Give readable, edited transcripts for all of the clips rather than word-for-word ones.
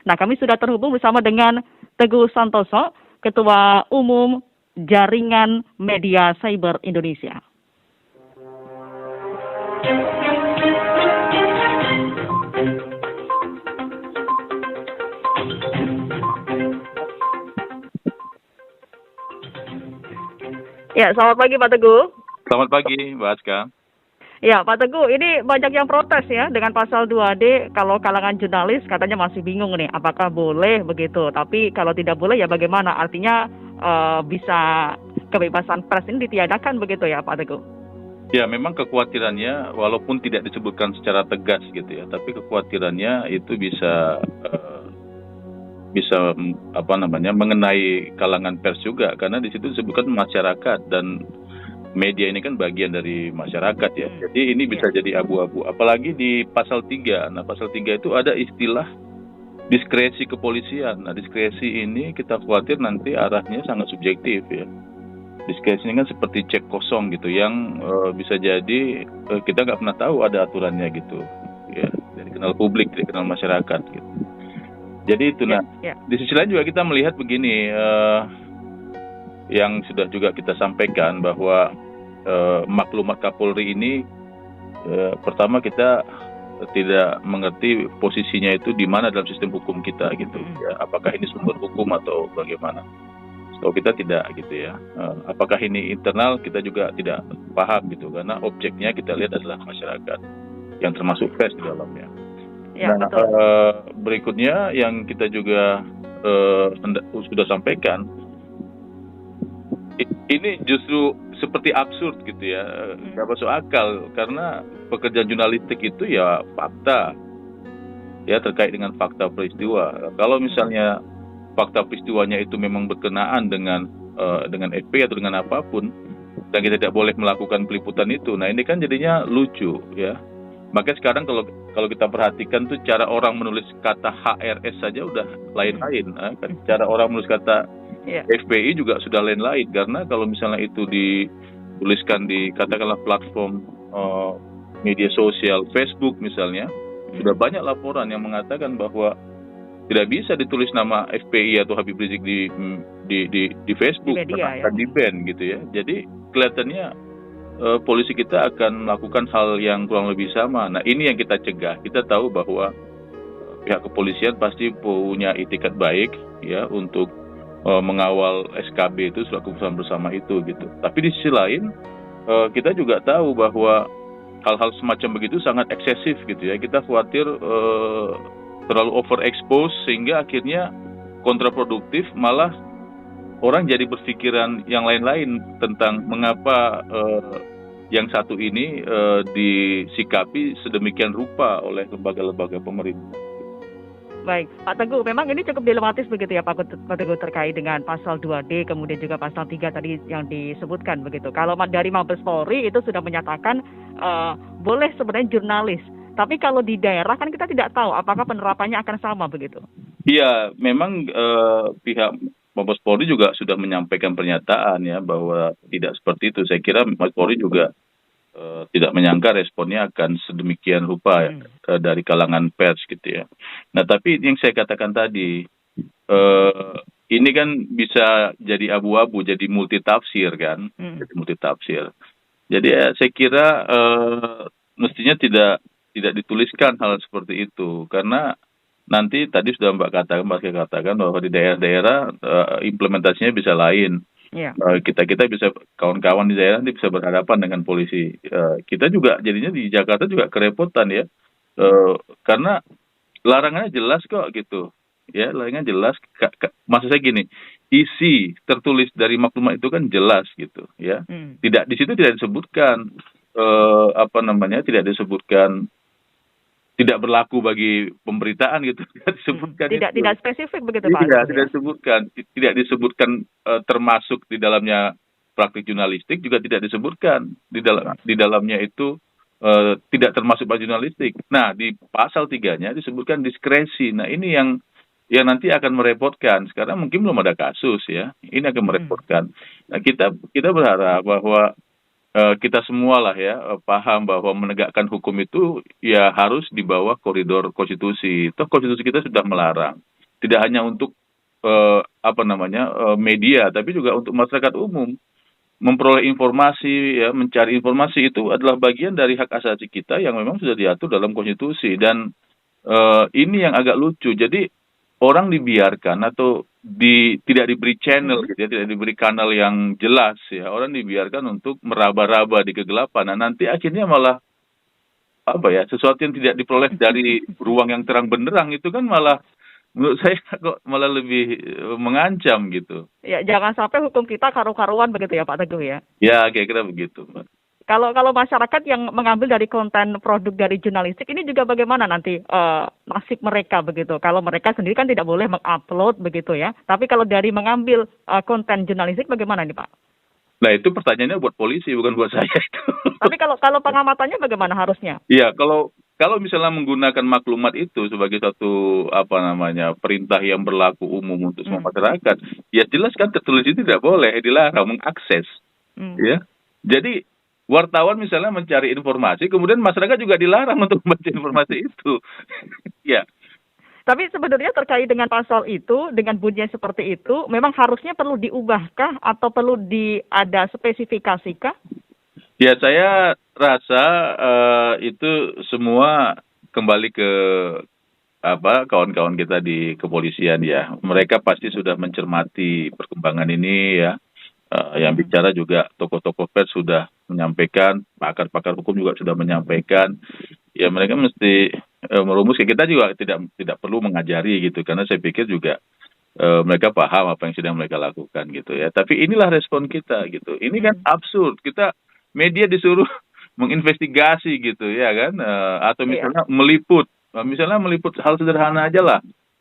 Nah, kami sudah terhubung bersama dengan Teguh Santoso, Ketua Umum Jaringan Media Cyber Indonesia. Ya, selamat pagi Pak Teguh. Selamat pagi, Mbak Aska. Ya, Pak Teguh, ini banyak yang protes ya dengan pasal 2D. Kalau kalangan jurnalis katanya masih bingung nih, apakah boleh begitu. Tapi kalau tidak boleh ya bagaimana? Artinya bisa kebebasan pers ini ditiadakan begitu ya Pak Teguh? Ya, memang kekhawatirannya walaupun tidak disebutkan secara tegas gitu ya, tapi kekhawatirannya itu bisa mengenai kalangan pers juga, karena di situ disebutkan masyarakat dan media ini kan bagian dari masyarakat ya. Jadi ini bisa jadi abu-abu, apalagi di pasal 3. Nah, pasal 3 itu ada istilah diskresi kepolisian. Nah, diskresi ini kita khawatir nanti arahnya sangat subjektif ya. Diskresi ini kan seperti cek kosong gitu, yang bisa jadi kita nggak pernah tahu ada aturannya gitu ya, dari kenal publik, dari kenal masyarakat gitu. Jadi itu, di sisi lain juga kita melihat begini, yang sudah juga kita sampaikan bahwa maklumat Kapolri ini, pertama kita tidak mengerti posisinya itu di mana dalam sistem hukum kita gitu ya, apakah ini sumber hukum atau bagaimana. So kita tidak gitu ya, apakah ini internal kita juga tidak paham gitu, karena objeknya kita lihat adalah masyarakat yang termasuk pers di dalamnya. Ya, nah, betul. Berikutnya yang kita juga sudah sampaikan, ini justru seperti absurd gitu ya, nggak masuk akal, karena pekerjaan jurnalistik itu ya fakta, ya terkait dengan fakta peristiwa. Kalau misalnya fakta peristiwanya itu memang berkenaan dengan FP atau dengan apapun, dan kita tidak boleh melakukan peliputan itu, nah ini kan jadinya lucu ya. Makanya sekarang kalau kita perhatikan tuh, cara orang menulis kata HRS saja udah lain-lain. Cara orang menulis kata FPI juga sudah lain-lain, karena kalau misalnya itu dituliskan di katakanlah platform media sosial Facebook misalnya, sudah banyak laporan yang mengatakan bahwa tidak bisa ditulis nama FPI atau Habib Rizik di Facebook, akan di-ban gitu ya. Jadi kelihatannya polisi kita akan melakukan hal yang kurang lebih sama. Nah, ini yang kita cegah. Kita tahu bahwa pihak kepolisian pasti punya itikat baik ya untuk mengawal SKB itu, surat keputusan bersama itu gitu. Tapi di sisi lain kita juga tahu bahwa hal-hal semacam begitu sangat eksesif gitu ya. Kita khawatir terlalu overexpose sehingga akhirnya kontraproduktif, malah orang jadi berpikiran yang lain-lain tentang mengapa yang satu ini disikapi sedemikian rupa oleh lembaga-lembaga pemerintah. Baik, Pak Teguh, memang ini cukup dilematis begitu ya Pak Teguh, terkait dengan pasal 2D, kemudian juga pasal 3 tadi yang disebutkan begitu. Kalau dari Mabes Polri itu sudah menyatakan boleh sebenarnya jurnalis, tapi kalau di daerah kan kita tidak tahu apakah penerapannya akan sama begitu. Iya, memang pihak Mabes Polri juga sudah menyampaikan pernyataan ya bahwa tidak seperti itu. Saya kira Mabes Polri juga tidak menyangka responnya akan sedemikian rupa dari kalangan pers gitu ya. Nah, tapi yang saya katakan tadi, ini kan bisa jadi abu-abu, jadi multitafsir kan, jadi multitafsir. Jadi saya kira mestinya tidak dituliskan hal seperti itu, karena nanti tadi sudah Mbak katakan bahwa di daerah-daerah implementasinya bisa lain. Kita bisa, kawan-kawan di daerah nanti bisa berhadapan dengan polisi. Kita juga jadinya di Jakarta juga kerepotan ya, karena larangannya jelas kok gitu ya, larangannya jelas. Maksud saya gini, isi tertulis dari maklumat itu kan jelas gitu ya. Tidak, di situ tidak disebutkan tidak disebutkan tidak berlaku bagi pemberitaan gitu, tidak disebutkan. Tidak spesifik begitu Pak? Tidak disebutkan termasuk di dalamnya praktik jurnalistik, juga tidak disebutkan di dalamnya itu tidak termasuk praktik jurnalistik. Nah, di pasal 3-nya disebutkan diskresi. Nah, ini yang nanti akan merepotkan. Sekarang mungkin belum ada kasus ya, ini akan merepotkan. Nah, kita berharap bahwa kita semualah ya paham bahwa menegakkan hukum itu ya harus di bawah koridor konstitusi. Toh konstitusi kita sudah melarang. tidak hanya untuk media, tapi juga untuk masyarakat umum memperoleh informasi, ya, mencari informasi itu adalah bagian dari hak asasi kita yang memang sudah diatur dalam konstitusi. Dan ini yang agak lucu. Jadi orang dibiarkan atau tidak diberi channel, gitu ya, tidak diberi kanal yang jelas, ya. Orang dibiarkan untuk meraba-raba di kegelapan. Nah, nanti akhirnya malah sesuatu yang tidak diperoleh dari ruang yang terang benderang itu kan malah menurut saya kok malah lebih mengancam gitu. Ya, jangan sampai hukum kita karu-karuan begitu ya Pak Teguh ya. Ya, kira-kira begitu, Mbak. Kalau masyarakat yang mengambil dari konten produk dari jurnalistik ini juga bagaimana nanti nasib mereka begitu? Kalau mereka sendiri kan tidak boleh mengupload begitu ya. Tapi kalau dari mengambil konten jurnalistik bagaimana nih Pak? Nah, itu pertanyaannya buat polisi, bukan buat saya itu. Tapi kalau pengamatannya bagaimana harusnya? Iya, kalau misalnya menggunakan maklumat itu sebagai satu perintah yang berlaku umum untuk semua masyarakat, ya jelas kan tertulis itu tidak boleh, dilarang mengakses. Ya. Jadi wartawan misalnya mencari informasi, kemudian masyarakat juga dilarang untuk membaca informasi itu. Ya. Tapi sebenarnya terkait dengan pasal itu, dengan bunyi seperti itu, memang harusnya perlu diubahkah atau perlu ada spesifikasikah? Ya, saya rasa itu semua kembali ke kawan-kawan kita di kepolisian ya. Mereka pasti sudah mencermati perkembangan ini ya. Yang bicara juga tokoh-tokoh pers sudah menyampaikan, pakar-pakar hukum juga sudah menyampaikan. Ya, mereka mesti merumuskan. Kita juga tidak perlu mengajari gitu, karena saya pikir juga mereka paham apa yang sedang mereka lakukan gitu ya. Tapi inilah respon kita gitu. Ini kan absurd. Kita media disuruh menginvestigasi gitu ya kan, atau misalnya meliput hal sederhana aja lah,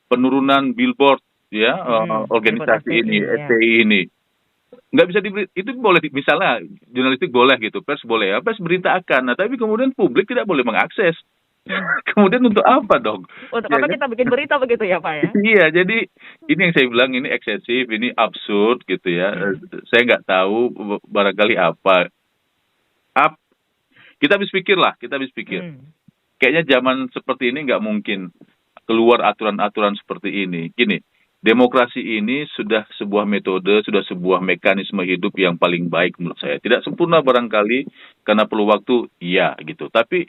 penurunan billboard ya, organisasi ini, FPI ini. Nggak bisa diberi, itu boleh misalnya jurnalistik boleh gitu, pers boleh ya, pers beritakan. Nah, tapi kemudian publik tidak boleh mengakses. Kemudian untuk apa dong? Untuk apa kita bikin berita begitu ya Pak ya? Iya, jadi ini yang saya bilang ini eksesif, ini absurd gitu ya. Saya nggak tahu barangkali apa. Kita habis pikir. Kayaknya zaman seperti ini nggak mungkin keluar aturan-aturan seperti ini. Gini, demokrasi ini sudah sebuah metode, sudah sebuah mekanisme hidup yang paling baik menurut saya. Tidak sempurna barangkali karena perlu waktu, iya gitu. Tapi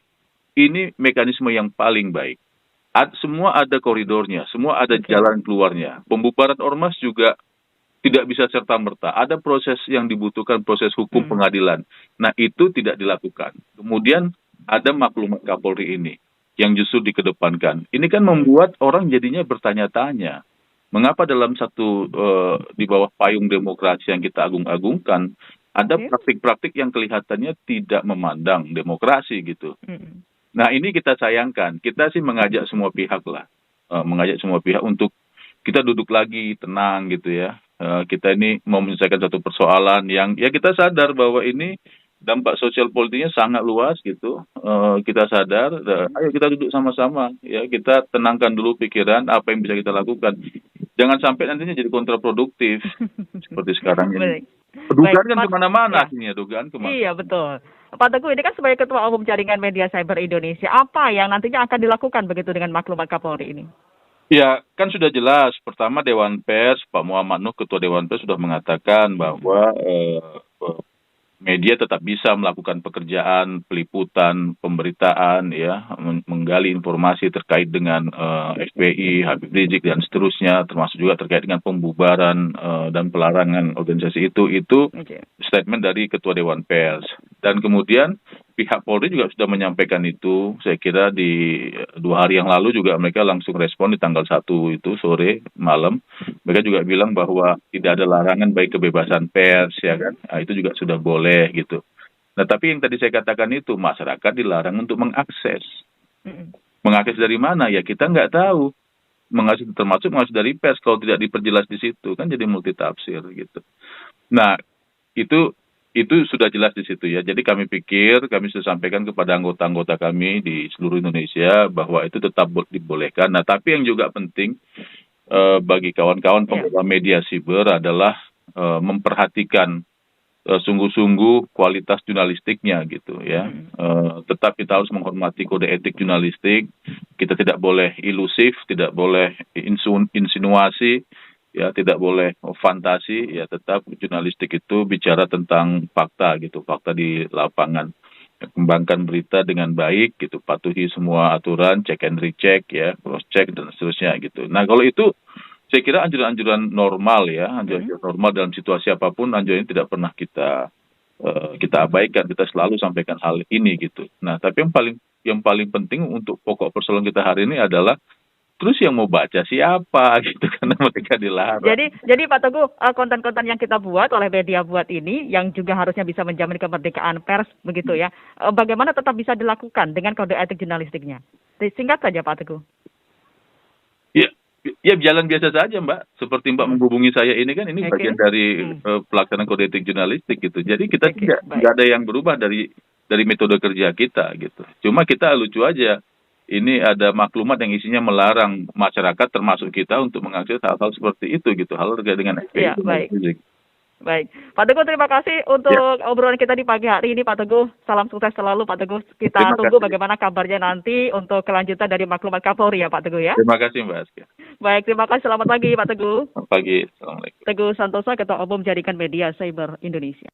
ini mekanisme yang paling baik. Semua ada koridornya, semua ada jalan keluarnya. Pembubaran ormas juga tidak bisa serta-merta. Ada proses yang dibutuhkan, proses hukum pengadilan. Nah, itu tidak dilakukan. Kemudian ada maklumat Kapolri ini yang justru dikedepankan. Ini kan membuat orang jadinya bertanya-tanya. Mengapa dalam di bawah payung demokrasi yang kita agung-agungkan, ada praktik-praktik yang kelihatannya tidak memandang demokrasi gitu. Nah, ini kita sayangkan. Kita sih mengajak semua pihak lah. Mengajak semua pihak untuk kita duduk lagi, tenang gitu ya. Kita ini mau menyelesaikan satu persoalan yang ya kita sadar bahwa ini dampak sosial politiknya sangat luas gitu. Kita sadar, ayo kita duduk sama-sama ya, kita tenangkan dulu pikiran apa yang bisa kita lakukan. Jangan sampai nantinya jadi kontraproduktif seperti sekarang ini. Dugaan kan kemana-mana akhirnya, dugaan kemana. Iya, betul. Pak Teguh, ini kan sebagai Ketua Umum Jaringan Media Cyber Indonesia, apa yang nantinya akan dilakukan begitu dengan maklumat Kapolri ini? Ya, kan sudah jelas. Pertama, Dewan Pers, Pak Muhammad Nuh, Ketua Dewan Pers sudah mengatakan bahwa media tetap bisa melakukan pekerjaan, peliputan, pemberitaan, ya, menggali informasi terkait dengan FPI, Habib Rizik, dan seterusnya, termasuk juga terkait dengan pembubaran dan pelarangan organisasi itu statement dari Ketua Dewan Pers. Dan kemudian pihak Polri juga sudah menyampaikan itu. Saya kira di 2 hari yang lalu juga mereka langsung respon di tanggal 1 itu sore malam. Mereka juga bilang bahwa tidak ada larangan bagi kebebasan pers, ya kan. Nah, itu juga sudah boleh gitu. Nah, tapi yang tadi saya katakan itu masyarakat dilarang untuk mengakses. Mengakses dari mana? Ya kita nggak tahu. Termasuk mengakses dari pers kalau tidak diperjelas di situ kan jadi multitafsir gitu. Nah, itu sudah jelas di situ ya. Jadi kami sudah sampaikan kepada anggota-anggota kami di seluruh Indonesia bahwa itu tetap dibolehkan. Nah, tapi yang juga penting bagi kawan-kawan pengelola media siber adalah memperhatikan sungguh-sungguh kualitas jurnalistiknya gitu ya. Tetap kita harus menghormati kode etik jurnalistik. Kita tidak boleh ilusif, tidak boleh insinuasi, ya tidak boleh fantasi. Ya tetap jurnalistik itu bicara tentang fakta gitu, fakta di lapangan. Kembangkan berita dengan baik gitu, patuhi semua aturan, check and recheck ya, cross check dan seterusnya gitu. Nah kalau itu saya kira anjuran-anjuran normal ya, anjuran normal dalam situasi apapun, anjuran ini tidak pernah kita abaikan, kita selalu sampaikan hal ini gitu. Nah tapi yang paling penting untuk pokok persoalan kita hari ini adalah terus yang mau baca siapa gitu karena mereka dilarang. Jadi Pak Teguh, konten-konten yang kita buat oleh media buat ini yang juga harusnya bisa menjamin kemerdekaan pers begitu ya. Bagaimana tetap bisa dilakukan dengan kode etik jurnalistiknya? Singkat saja Pak Teguh. Ya jalan biasa saja Mbak. Seperti Mbak menghubungi saya ini kan ini bagian dari pelaksanaan kode etik jurnalistik gitu. Jadi kita tidak ada yang berubah dari metode kerja kita gitu. Cuma kita lucu aja. Ini ada maklumat yang isinya melarang masyarakat termasuk kita untuk mengakses hal-hal seperti itu gitu, hal terkait dengan FPI. Ya, baik. Pak Teguh terima kasih untuk obrolan kita di pagi hari ini Pak Teguh. Salam sukses selalu Pak Teguh. Kita tunggu bagaimana kabarnya nanti untuk kelanjutan dari maklumat Kapolri ya Pak Teguh ya. Terima kasih Mbak Askia. Baik, terima kasih. Selamat pagi Pak Teguh. Selamat pagi. Assalamualaikum. Teguh Santosa, Ketua Umum Jaringan Media Cyber Indonesia.